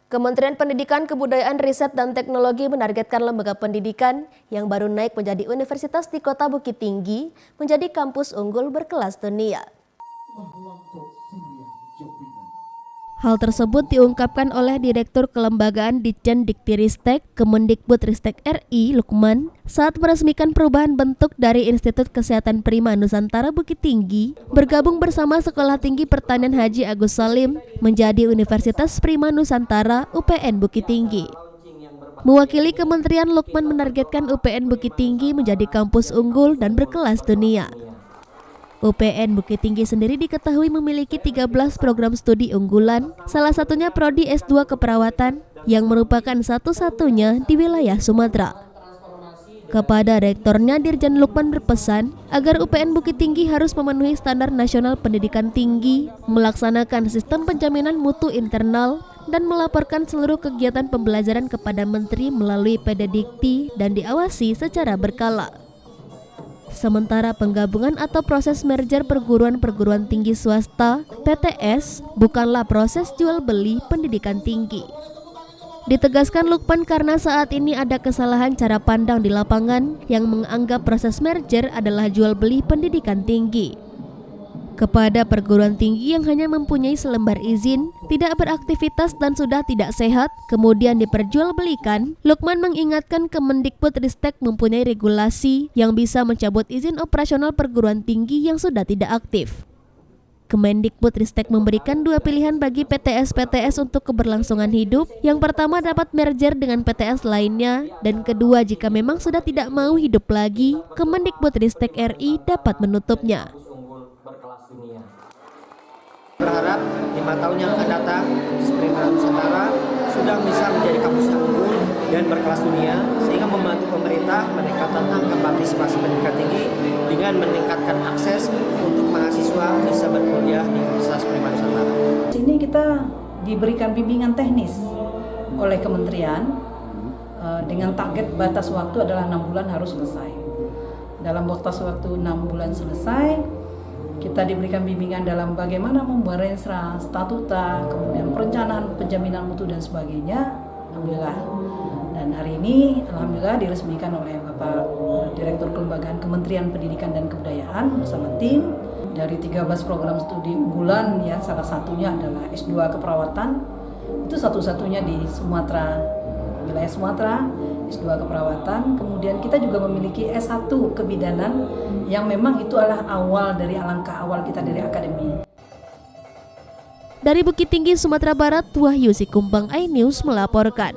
Kementerian Pendidikan, Kebudayaan, Riset, dan Teknologi menargetkan lembaga pendidikan yang baru naik menjadi universitas di Kota Bukit Tinggi menjadi kampus unggul berkelas dunia. Hal tersebut diungkapkan oleh Direktur Kelembagaan Ditjen Diktiristek Kemendikbudristek RI Lukman saat meresmikan perubahan bentuk dari Institut Kesehatan Prima Nusantara Bukit Tinggi bergabung bersama Sekolah Tinggi Pertanian Haji Agus Salim menjadi Universitas Prima Nusantara UPN Bukit Tinggi. Mewakili kementerian, Lukman menargetkan UPN Bukit Tinggi menjadi kampus unggul dan berkelas dunia. UPN Bukit Tinggi sendiri diketahui memiliki 13 program studi unggulan, salah satunya Prodi S2 Keperawatan yang merupakan satu-satunya di wilayah Sumatera. Kepada rektornya, Dirjen Lukman berpesan agar UPN Bukit Tinggi harus memenuhi standar nasional pendidikan tinggi, melaksanakan sistem penjaminan mutu internal, dan melaporkan seluruh kegiatan pembelajaran kepada Menteri melalui PDDikti dan diawasi secara berkala. Sementara penggabungan atau proses merger perguruan-perguruan tinggi swasta (PTS) bukanlah proses jual beli pendidikan tinggi. Ditegaskan Lukman karena saat ini ada kesalahan cara pandang di lapangan yang menganggap proses merger adalah jual beli pendidikan tinggi. Kepada perguruan tinggi yang hanya mempunyai selembar izin, tidak beraktivitas dan sudah tidak sehat, kemudian diperjualbelikan, Lukman mengingatkan Kemendikbudristek mempunyai regulasi yang bisa mencabut izin operasional perguruan tinggi yang sudah tidak aktif. Kemendikbudristek memberikan dua pilihan bagi PTS-PTS untuk keberlangsungan hidup. Yang pertama dapat merger dengan PTS lainnya, dan kedua jika memang sudah tidak mau hidup lagi, Kemendikbudristek RI dapat menutupnya. Berharap 5 tahun yang akan datang, Prima Nusantara sudah bisa menjadi kampus yang unggul dan berkelas dunia, sehingga membantu pemerintah meningkatkan angka partisipasi pendidikan tinggi dengan meningkatkan akses untuk mahasiswa bisa berkuliah di Universitas Prima Nusantara. Sini kita diberikan bimbingan teknis oleh kementerian dengan target batas waktu adalah 6 bulan harus selesai. Dalam batas waktu 6 bulan selesai, kita diberikan bimbingan dalam bagaimana membuat renstra, statuta, kemudian perencanaan penjaminan mutu dan sebagainya. Alhamdulillah. Dan hari ini alhamdulillah diresmikan oleh Bapak Direktur Kelembagaan Kementerian Pendidikan dan Kebudayaan bersama tim dari 13 program studi unggulan, ya, salah satunya adalah S2 Keperawatan. Itu satu-satunya di Sumatera, wilayah Sumatera, S2 Keperawatan. Kemudian kita juga memiliki S1 Kebidanan yang memang itu adalah awal dari langkah awal kita dari akademi. Dari Bukit Tinggi, Sumatera Barat, Wahyu Sikumbang, iNews melaporkan.